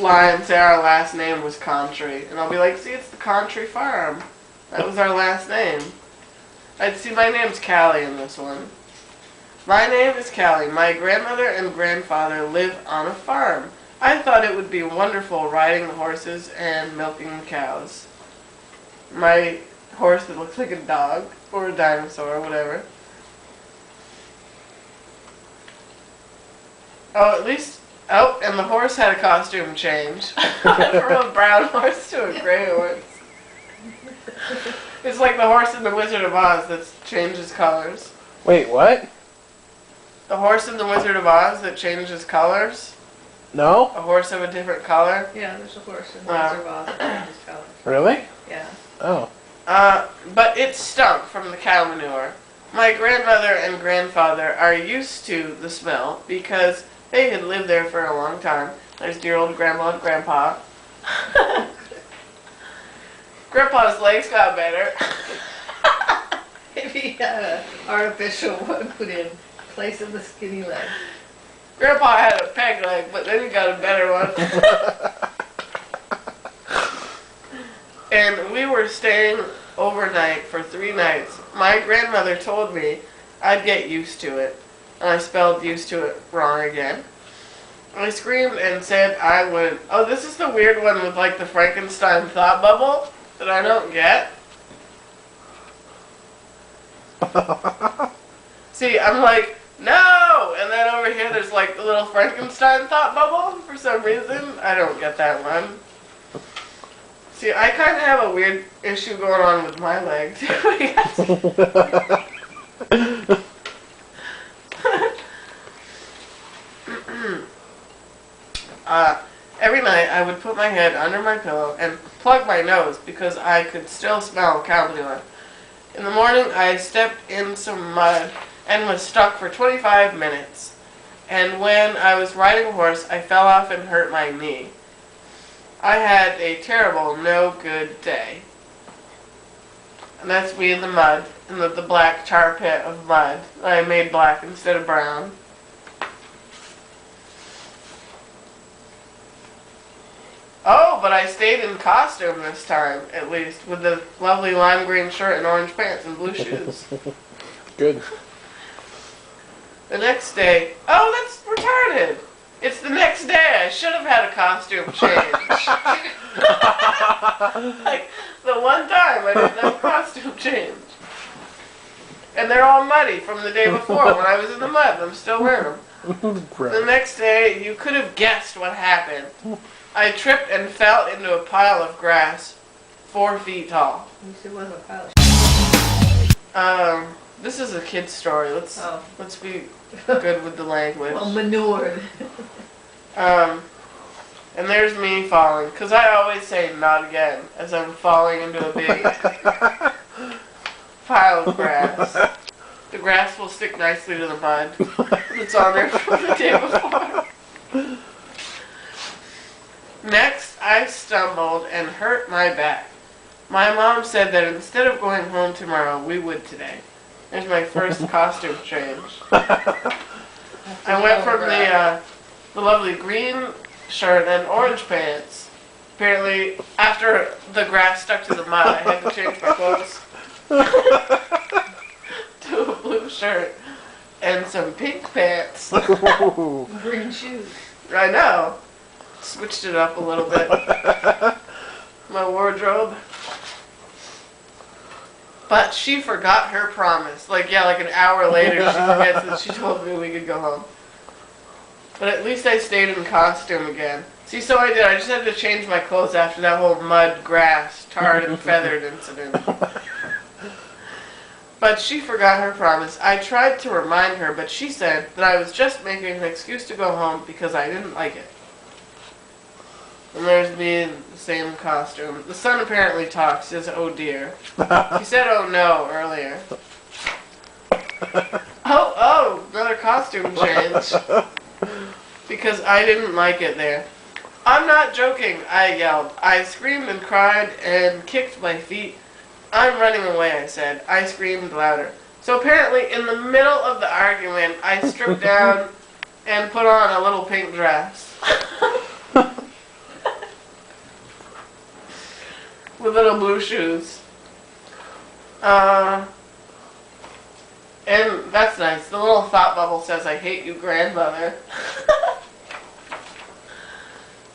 lie and say our last name was Country, and I'll be like, see, it's the Country Farm. That was our last name. I'd see my name's Callie in this one. My name is Callie. My grandmother and grandfather live on a farm. I thought it would be wonderful riding the horses and milking the cows. My horse that looks like a dog or a dinosaur or whatever. Oh, at least... Oh, and the horse had a costume change. From a brown horse to a gray horse. It's like the horse in The Wizard of Oz that changes colors. Wait, what? The horse in The Wizard of Oz that changes colors? No? A horse of a different color? Yeah, there's a horse in the Wizard of Oz that changes colors. Really? Yeah. Oh. But it stunk from the cow manure. My grandmother and grandfather are used to the smell because they had lived there for a long time. There's dear old grandma and grandpa. Grandpa's legs got better. If he had an artificial one put in place of the skinny leg. Grandpa had a peg leg, but then he got a better one. And we were staying overnight for 3 nights. My grandmother told me I'd get used to it. And I spelled used to it wrong again. I screamed and said I would. Oh, this is the weird one with like the Frankenstein thought bubble that I don't get. See, I'm like, no! And then over here there's like the little Frankenstein thought bubble for some reason. I don't get that one. See, I kind of have a weird issue going on with my leg too. Every night I would put my head under my pillow and plug my nose because I could still smell cow manure. In the morning I stepped in some mud and was stuck for 25 minutes. And when I was riding a horse, I fell off and hurt my knee. I had a terrible, no good day. And that's me in the mud, in the black tar pit of mud that I made black instead of brown. Oh, but I stayed in costume this time, at least, with the lovely lime green shirt and orange pants and blue shoes. Good. The next day, oh, that's retarded. It's the next day. I should have had a costume change. Like, the one time I didn't have a costume change. And they're all muddy from the day before when I was in the mud. I'm still wearing them. The next day, you could have guessed what happened. I tripped and fell into a pile of grass 4 feet tall. You said it wasn't a pile of This is a kid's story. Let's be good with the language. well, manured. And there's me falling, because I always say not again as I'm falling into a big pile of grass. The grass will stick nicely to the mud that's on there from the day before. Next, I stumbled and hurt my back. My mom said that instead of going home tomorrow, we would today. There's my first costume change. I went from the lovely green shirt and orange pants. Apparently, after the grass stuck to the mud, I had to change my clothes to a blue shirt and some pink pants. Green shoes. I know. Switched it up a little bit. My wardrobe. But she forgot her promise. Like an hour later she forgets that she told me we could go home. But at least I stayed in costume again. See, so I did. I just had to change my clothes after that whole mud, grass, tarred, and feathered incident. But she forgot her promise. I tried to remind her, but she said that I was just making an excuse to go home because I didn't like it. And there's me in the same costume. The son apparently talks. He says, oh dear. He said, oh no, earlier. Oh, another costume change. Because I didn't like it there. I'm not joking, I yelled. I screamed and cried and kicked my feet. I'm running away, I said. I screamed louder. So apparently, in the middle of the argument, I stripped down and put on a little pink dress. with little blue shoes. And that's nice. The little thought bubble says, "I hate you, grandmother."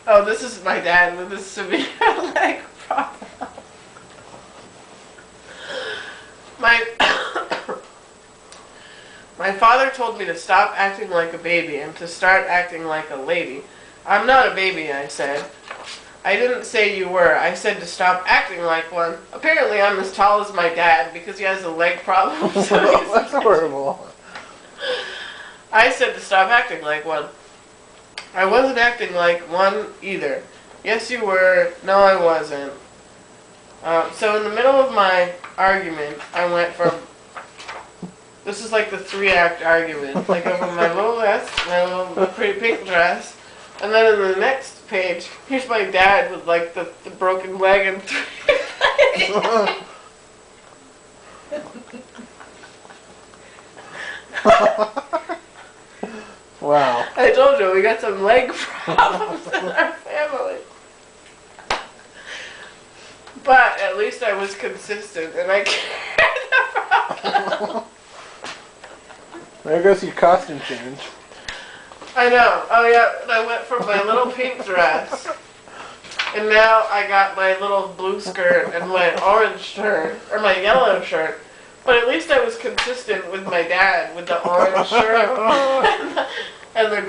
Oh, this is my dad with a severe leg problem. My father told me to stop acting like a baby and to start acting like a lady. "I'm not a baby," I said. "I didn't say you were. I said to stop acting like one." Apparently I'm as tall as my dad because he has a leg problem. So That's horrible. I said to stop acting like one. "I wasn't acting like one either." "Yes, you were." "No, I wasn't." So in the middle of my argument, I went from, this is like the 3-act argument. Like over my little vest, my little pretty pink dress, and then in the next page, here's my dad with like the broken leg and 3 legs. Wow. I told you, we got some leg problems in our family. But at least I was consistent and I carried the problem. There goes your costume change. I know. Oh yeah, and I went from my little pink dress, and now I got my little blue skirt and my orange shirt, or my yellow shirt. But at least I was consistent with my dad with the orange shirt and the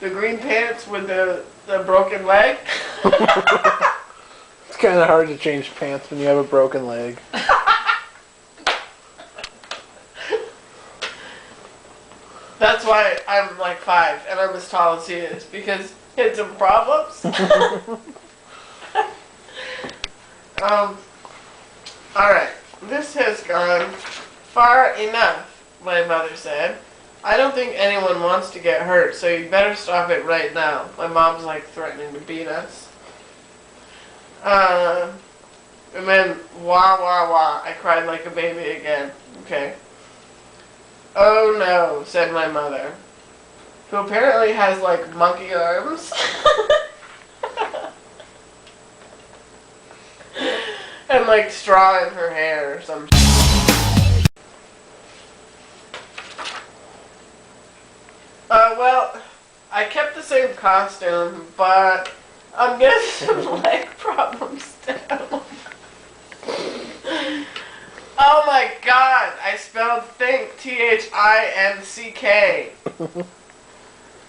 green pants with the broken leg. It's kind of hard to change pants when you have a broken leg. That's why I'm like 5 and I'm as tall as he is, because he had some problems. Alright, this has gone far enough, my mother said. "I don't think anyone wants to get hurt, so you better stop it right now." My mom's like threatening to beat us. And then, wah, wah, wah, I cried like a baby again. Okay. "Oh no," said my mother, who apparently has like monkey arms. And like straw in her hair or some shit. Well, I kept the same costume, but I'm getting some leg problems now. Oh my god, I spelled think, T-H-I-N-C-K.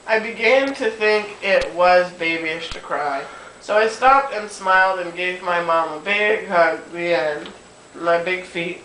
I began to think it was babyish to cry. So I stopped and smiled and gave my mom a big hug, the end. My big feet.